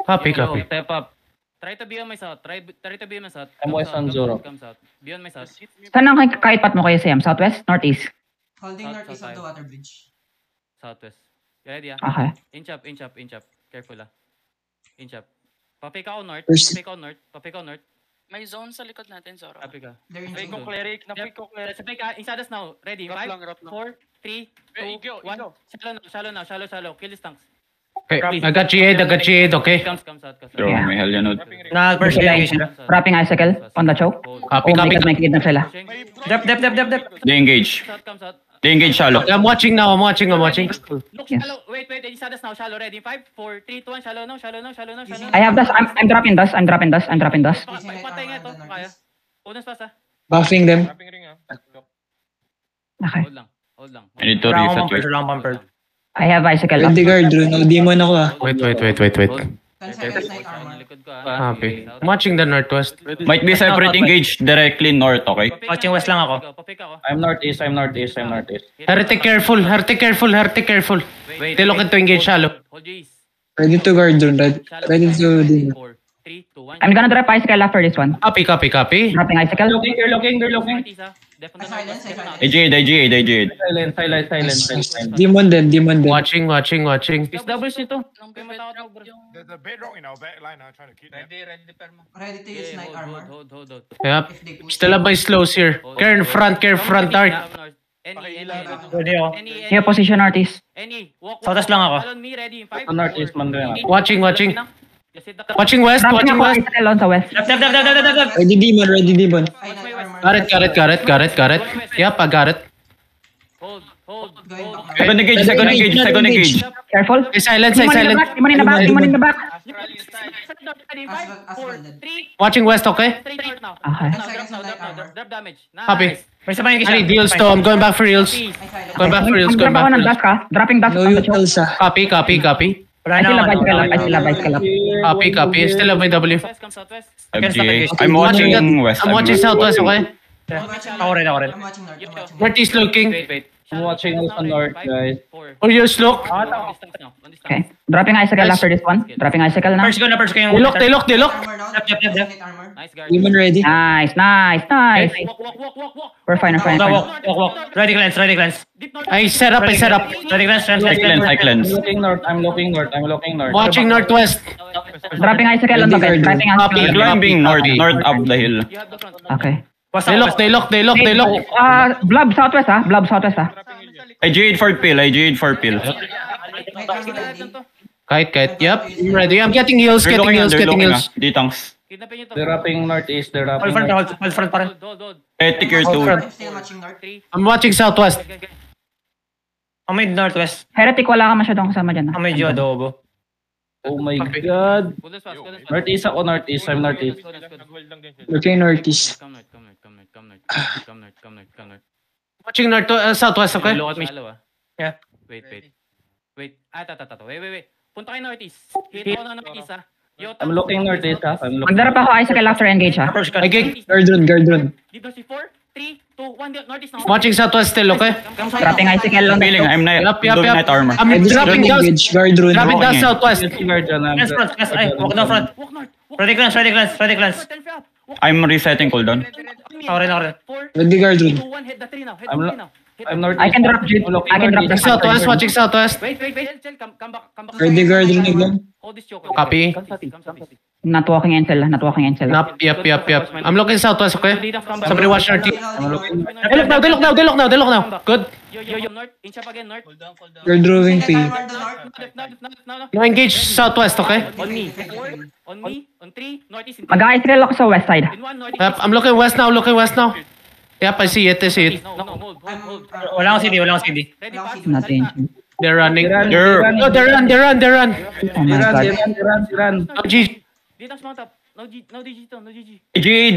Copy, copy. Step up. Try to be on my south. Try to be on my south. I'm west on Zoro. Come south. Be on my south. Saan ang kahit pat mo kayo, Sam? Southwest? Northeast? Holding South, northeast south of the tayo. water bridge. Southwest. You ready, ah? Okay. Inch up, inch up, inch up. Careful, ah. Inch up. Papik ako north. First- Papik ako north. Papik ako north. May zone sa likod natin, Zoro. Papik ka. They're Napik inching. ko cleric. Napik ko cleric. Sabay ka. Inside us now. Ready? 5, 4, 3, 2, 1. Shallow. Kill these tanks. Okay, I got G8, okay? Comes out. Bro, may Hellion. Nag-burst kaya sila. Wrapping icicle on the choke. Copy, Oh my copy. god, may kidnap sila. Dep. They engage. Comes out. They engage shallow. I'm watching now, I'm watching. Look, Yes. shallow. Wait. Inside us now. Shallow. Ready? 5, 4, 3, 2, 1. Shallow now. I have dust. I'm dropping dust. Patay nga ito. Kaya. Bonus pass, ah. Buffing them. Okay. Hold lang. I need to Wala reset. akong bumper, wala akong bumper. I have icicle up. Ready guard, no demon ako ah. Wait. 10 seconds night armor. Likod ko, ah. Copy. I'm watching the northwest. Might be separate engage directly north, okay? Watching west lang ako. Papik ako. I'm northeast. Heretic careful. They look into engage shallow. Hold your ease. Ready to guard drone, ready to demon. 4, 3, 2, 1. I'm gonna drop icicle after this one. Copy. Dropping icicle. They're looking. Definitely. I Silent. Demon then. Watching. Is doubles nito. The bedrock in our back line are trying to keep them. Ready to use night armor. Hold. Yep. If they push. Still have my slows here. Care front art. Pwede ako. Here, position northeast. Walk. Southwest lang ako. Follow me, ready in 5. Sa northeast man rin ako. Watching. Watching west. Dropping ako icicle on sa west. Dep. Ready demon. Ay, night armor. Got it. Yep, I got it. Hold. Second engage. Careful. Silence. Demon in the back. As well dead. Watching west, okay? Straight north now. Okay. 10 seconds of night armor. Drop damage. Copy. May sabay yung I need deals to. I'm going back for reels. Ay, silent. Going back for reels. Drop ako ng dust ka. Dropping dust on the choke. Copy. Wala I na still have ako. icicle up. Copy. Still have my W. Southwest. I'm watching west. I'm watching southwest, okay? Ako rin. I'm watching north. Northeast looking. Wait. I'm watching also north, guys. Or yours look. Okay. Dropping icicle after this one. Dropping icicle na. First ko yung... They look. Armor now. Dep. Night armor. Nice guard. Demon ready. Nice. Walk. We're fine. Walk. Ready cleanse. Deep north. I set up. Ready cleanse. I cleanse. I'm looking north. Watching northwest. Dropping icicle on the bed. Dropping Copy. icicle. Climbing north up the hill. You have the front. Okay. They look. Blob southwest ah. I G8 for pill. Night armor ready. Kite. Yep. I'm ready. I'm getting heals. Getting heals. D-tanks. Kidnapin nyo to. They're rapping northeast. Hold front pa rin. Hold. Ethic here too. I'm still watching north. 3. I'm watching southwest. Ang may northwest. Heretic, wala ka masyadong kasama dyan. Ang medyo adobo. Oh my god. Good fast. Northeast ako, northeast. I'm northeast. Looking northeast. Come north. Watching southwest, okay? Shallow, ah. Yeah. Wait. Wait. Wait. Punta kayo northeast. Hit ako ng northeast, ah. I'm looking northeast, ha? Magdarap ako icicle after engage ha. Approach ka. Okay. Guard drone. Dito si 4, 3, 2, 1. Northeast now. Watching southwest still, okay? Dropping icicle on the Feeling, I'm Yup. night armor. I'm dropping down. Guard drone. Dropping down southwest. Cleanse front. Ay, walk down front. Walk north. Ready cleanse. I'm resetting cooldown. Ako rin. 4, Ready guard drone. 2, 1. Hit the 3 now. I'm northeast. I can drop Jit. I can drop the Southwest, watching southwest. Wait. Chill. Come back. Ready guard drone again. Hold this choke. Copy. Not walking encel. Yep. I'm looking southwest, okay? Somebody watch our team. They look now. Good. Yo, north. Inch up again, north. Guard drawing P. No. No, engage southwest, okay? On me. 4, on 3, northeast. Mag-icicle ako sa west side. In 1, northeast. Yep, I'm looking west now. Yep, I see it. No, hold. Wala akong CD. Ready, pass. Nothing. They're running. They're- No, they run. Oh my god. They run. Oh, geez. Dito, mount up. No DG. Jade,